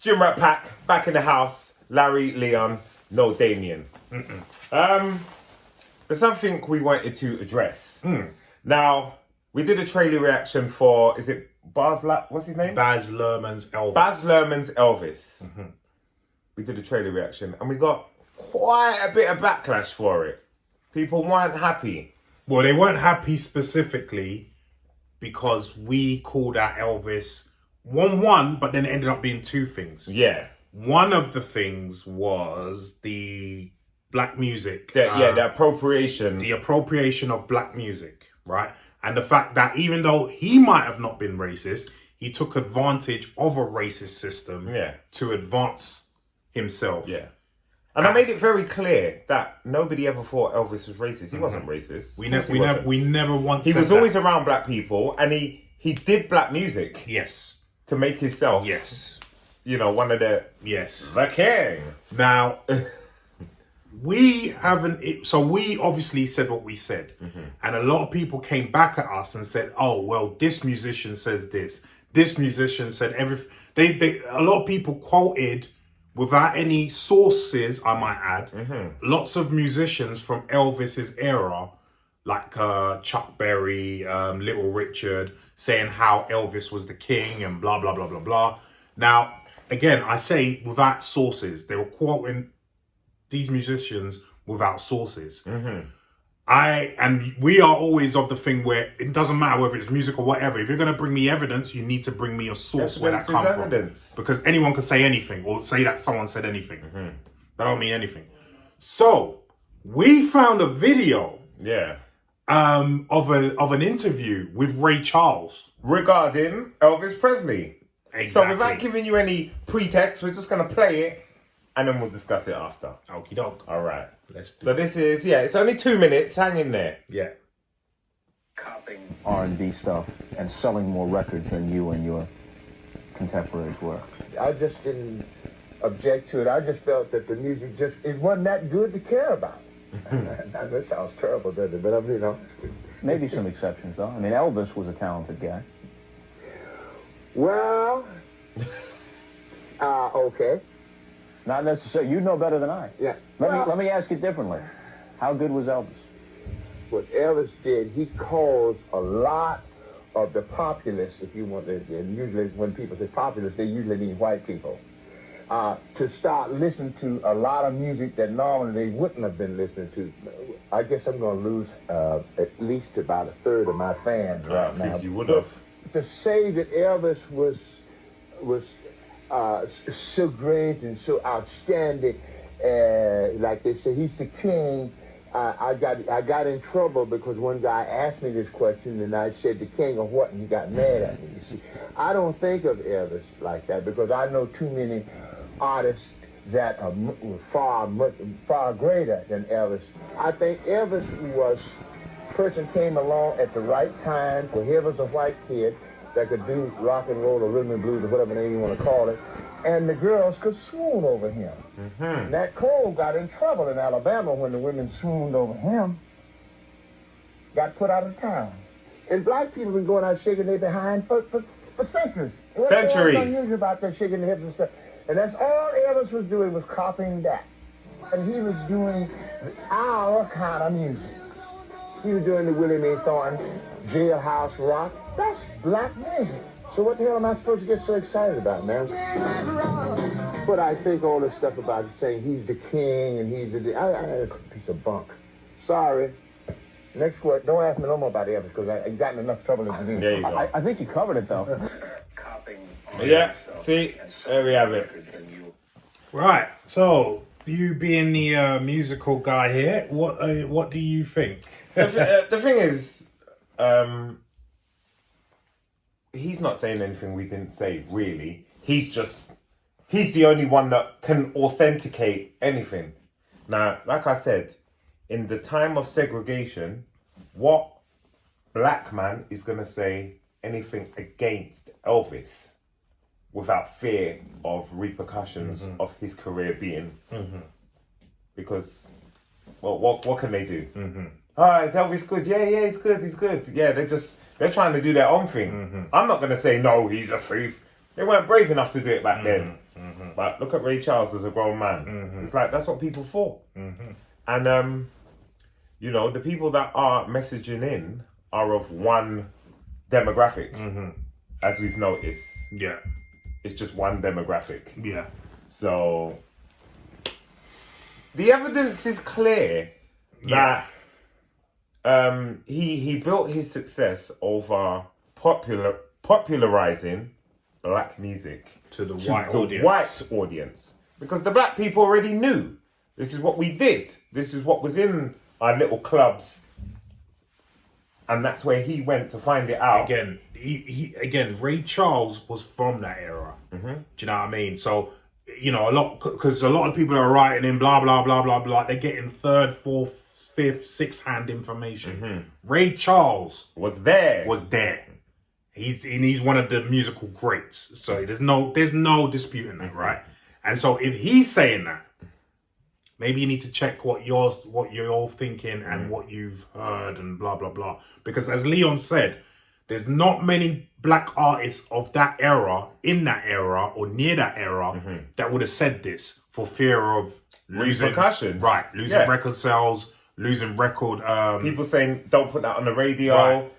Gym Rat Pack, back in the house. Larry, Leon, no Damien. There's something we wanted to address. Now, we did a trailer reaction for, is it what's his name? Baz Luhrmann's Elvis. Baz Luhrmann's Elvis. We did a trailer reaction and we got quite a bit of backlash for it. People weren't happy. Well, they weren't happy specifically because we called out Elvis one, but then it ended up being two things. Yeah. One of the things was the black music. The appropriation. The appropriation of black music, right? And the fact that even though he might have not been racist, he took advantage of a racist system to advance himself. Yeah. And I made it very clear that nobody ever thought Elvis was racist. He wasn't racist. We never once He said was always around black people and he did black music. Yes. To make himself. Yes. You know, one of the... Yes. The king. Now... we obviously said what we said. And a lot of people came back at us and said, oh, well, this musician says this. This musician said everything. A lot of people quoted, without any sources, I might add, lots of musicians from Elvis's era, like Chuck Berry, Little Richard, saying how Elvis was the king and blah, blah, blah, blah, blah. Now, again, I say without sources. They were quoting these musicians without sources. And we are always of the thing where it doesn't matter whether it's music or whatever. If you're going to bring me evidence, you need to bring me a source where that comes from. Because anyone can say anything or say that someone said anything. That don't mean anything. So we found a video of an interview with Ray Charles regarding Elvis Presley. Exactly. So without giving you any pretext, we're just going to play it. And then we'll discuss it after. Okie doke. All right. Let's do So this is, it's only 2 minutes. Hang in there. Yeah. Copying R&B stuff and selling more records than you and your contemporaries were. I just didn't object to it. I just felt that the music it wasn't that good to care about. That sounds terrible, doesn't it? But I mean, Maybe some exceptions, though. I mean, Elvis was a talented guy. Well, okay. Not necessarily. You know better than I. Yeah. Let me ask it differently. How good was Elvis? What Elvis did, he caused a lot of the populace, if you want to, and usually when people say populace, they usually mean white people, to start listening to a lot of music that normally they wouldn't have been listening to. I guess I'm going to lose at least about a third of my fans right now. I think you would have. To say that Elvis was so great and so outstanding, like they say, he's the king. I got in trouble because one guy asked me this question and I said the king of what, and he got mad at me. You see, I don't think of Elvis like that because I know too many artists that are far greater than Elvis. I think Elvis person came along at the right time, for he was a white kid that could do rock and roll or rhythm and blues or whatever name you want to call it, and the girls could swoon over him. Nat Cole got in trouble in Alabama when the women swooned over him, got put out of town. And black people been going out shaking their behind for centuries. Centuries. What's unusual about that shaking their hips and stuff? And that's all Elvis was doing, was copying that. And he was doing our kind of music. He was doing the Willie Mae Thornton, Jailhouse Rock. That's black music. So what the hell am I supposed to get so excited about, man? But I think all this stuff about saying he's the king and he's the... I piece of bunk. Sorry. Next word. Don't ask me no more about Elvis because I got in enough trouble as it is. There you go. I think you covered it, though. Yeah. See? There we have it. Right. So, you being the musical guy here, what do you think? The thing is, he's not saying anything we didn't say, really. He's the only one that can authenticate anything. Now, like I said, in the time of segregation, what black man is going to say anything against Elvis without fear of repercussions of his career being... Because, well, what can they do? Oh, is Elvis good? Yeah, he's good. Yeah, they're trying to do their own thing. I'm not going to say, no, he's a thief. They weren't brave enough to do it back then. But look at Ray Charles as a grown man. It's like, that's what people thought. And, you know, the people that are messaging in are of one demographic, as we've noticed. Yeah. It's just one demographic. Yeah. So the evidence is clear that he built his success over popularizing black music To the white audience. white audience, because the black people already knew this is what we did. This is what was in our little clubs, and that's where he went to find it out. Again, again, Ray Charles was from that era. Do you know what I mean? So, you know, because a lot of people are writing in blah, blah, blah, blah, blah. They're getting third, fourth, fifth, sixth hand information. Ray Charles Was there. He's one of the musical greats. So there's no disputing that, right? And so if he's saying that, maybe you need to check what you're thinking and what you've heard and blah, blah, blah. Because as Leon said, there's not many black artists of that era, in that era, or near that era, that would have said this for fear of losing repercussions. Right, losing record sales, losing record... people saying, don't put that on the radio. Right.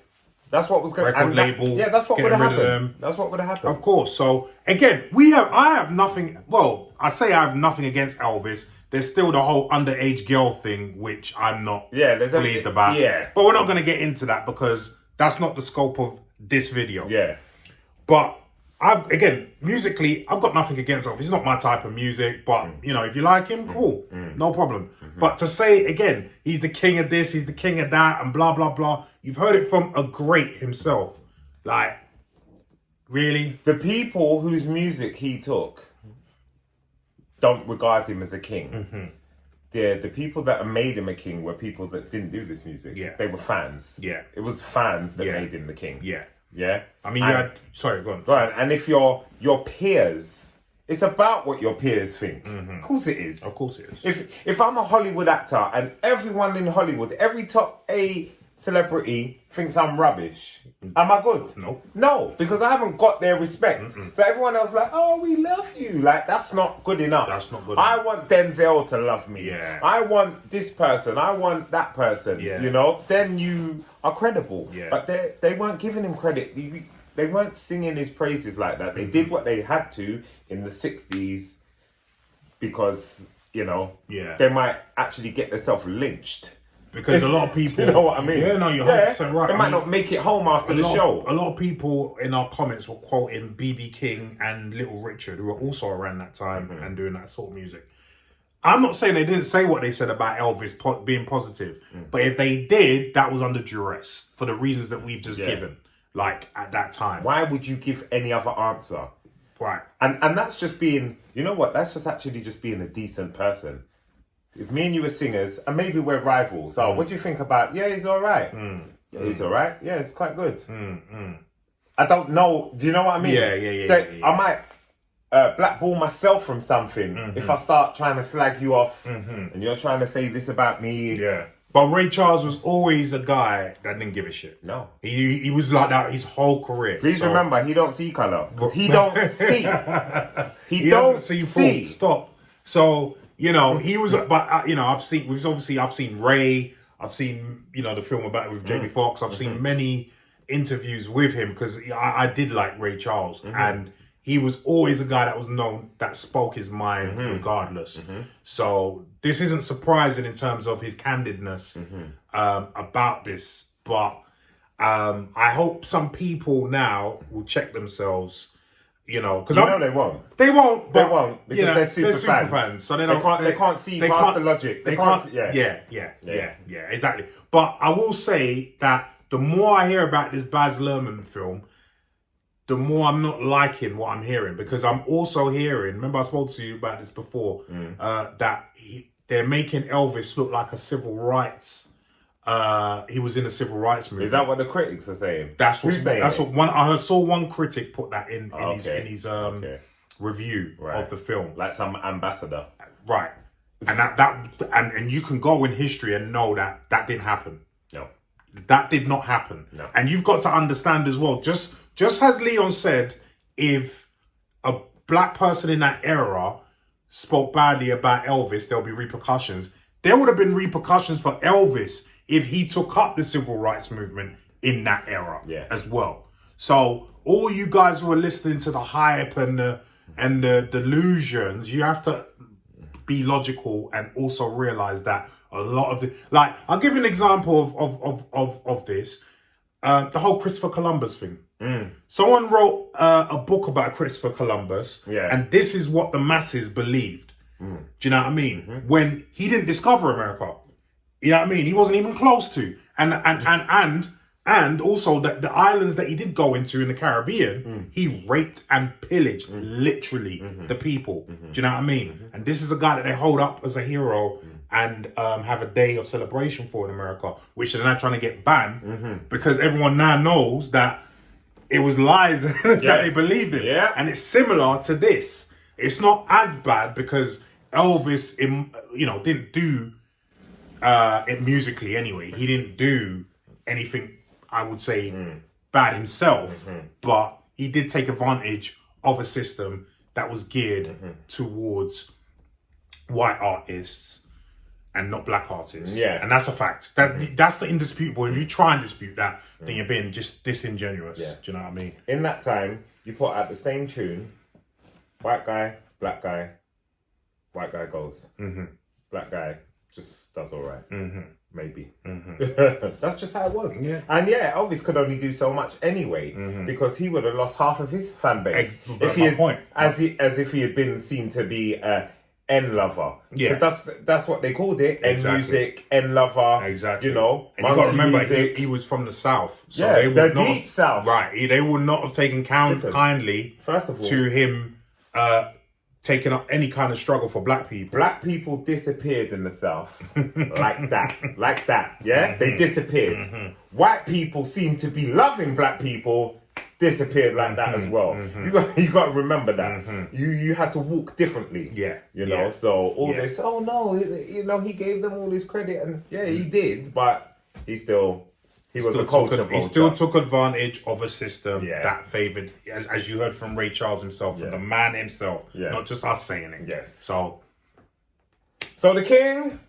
That's what was going to Record label, that's what would getting have rid of happened. them. That's what would have happened. Of course. So again, I have nothing. Well, I say I have nothing against Elvis. There's still the whole underage girl thing, which I'm not pleased about. Yeah. But we're not going to get into that because that's not the scope of this video. Yeah. But musically, I've got nothing against Elvis. It's not my type of music, but you know, if you like him, cool, no problem. But to say again, he's the king of this, he's the king of that, and blah blah blah. You've heard it from a great himself. Like, really? The people whose music he took don't regard him as a king. The people that made him a king were people that didn't do this music. Yeah. They were fans. Yeah. It was fans that Yeah. made him the king. Yeah. Yeah. I mean, sorry, go on. Right, and if your peers, it's about what your peers think. Of course it is. Of course it is. If I'm a Hollywood actor and everyone in Hollywood, every top A celebrity thinks I'm rubbish, am I good? No, because I haven't got their respect. So everyone else like, oh, we love you. Like, that's not good enough. That's not good I enough. want Denzel to love me. Yeah. I want this person. I want that person. Yeah. You know, then you are credible. Yeah. But they weren't giving him credit. They weren't singing his praises like that. They did what they had to in the 60s because, you know, they might actually get themselves lynched. Because a lot of people... You know what I mean? Yeah, no, you're 100% right. They might not make it home after the show. A lot of people in our comments were quoting B.B. King and Little Richard, who were also around that time and doing that sort of music. I'm not saying they didn't say what they said about Elvis being positive, but if they did, that was under duress for the reasons that we've just given, like, at that time. Why would you give any other answer? Right. And that's just being, you know what, that's just actually just being a decent person. If me and you were singers, and maybe we're rivals, what do you think about, he's all right. Yeah, he's all right. Yeah, it's quite good. I don't know. Do you know what I mean? Yeah. I might blackball myself from something if I start trying to slag you off and you're trying to say this about me. Yeah. But Ray Charles was always a guy that didn't give a shit. No. He was like that his whole career. Please remember, he don't see colour. Because he don't see. He don't don't see. see. Full stop. So, you know, he was, but, you know, I've seen Ray, I've seen, you know, the film about it with Jamie Foxx. I've seen many interviews with him because I did like Ray Charles. And he was always a guy that was known, that spoke his mind regardless. So this isn't surprising in terms of his candidness about this. But I hope some people now will check themselves. You know, because they won't. They won't. They won't because you know, they're super fans. So they can't see past the logic. They can't. Yeah, exactly. But I will say that the more I hear about this Baz Luhrmann film, the more I'm not liking what I'm hearing, because I'm also hearing. Remember, I spoke to you about this before. That they're making Elvis look like a civil rights. He was in a civil rights movie. Is that what the critics are saying? Who's saying? That's what one. I saw one critic put that in his review of the film, like some ambassador, right? And and you can go in history and know that didn't happen. No, that did not happen. No, and you've got to understand as well. Just as Leon said, if black person in that era spoke badly about Elvis, there'll be repercussions. There would have been repercussions for Elvis if he took up the civil rights movement in that era as well. So all you guys who are listening to the hype and the delusions, you have to be logical and also realize that a lot of like, I'll give you an example of this. The whole Christopher Columbus thing. Someone wrote a book about Christopher Columbus, and this is what the masses believed. Do you know what I mean? When he didn't discover America, you know what I mean? He wasn't even close to, and also the islands that he did go into in the Caribbean, he raped and pillaged literally the people. Do you know what I mean? And this is a guy that they hold up as a hero and have a day of celebration for in America, which they're now trying to get banned because everyone now knows that it was lies that they believed in. And it's similar to this. It's not as bad because Elvis, didn't do it musically anyway. He didn't do anything, I would say, bad himself, but he did take advantage of a system that was geared towards white artists and not black artists. And that's a fact. That's the indisputable. If you try and dispute that, then you're being just disingenuous. Do you know what I mean? In that time, you put out the same tune, white guy, black guy, white guy goes. Black guy just does all right. Maybe. That's just how it was. And Elvis could only do so much anyway, because he would have lost half of his fan base if he had, as if he had been seen to be N lover. That's what they called it. N music, N lover. Exactly. You know, and you got to remember he was from the South. So they would the not deep South. Right. They would not have taken kindly first of all, to him taking up any kind of struggle for black people. Black people disappeared in the South like that. Yeah, they disappeared. White people seem to be loving black people. Disappeared like that as well. You got to remember that. You had to walk differently. You know. So all this. Oh no, he gave them all his credit, and he did, but he was a culture vulture. He still took advantage of a system that favoured, as you heard from Ray Charles himself, from the man himself, not just us saying it. So the king,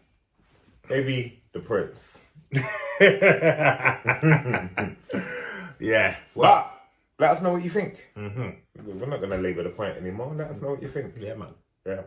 maybe the prince. Well, let us know what you think. We're not going to labour the point anymore. Let us know what you think. Yeah, man. Yeah.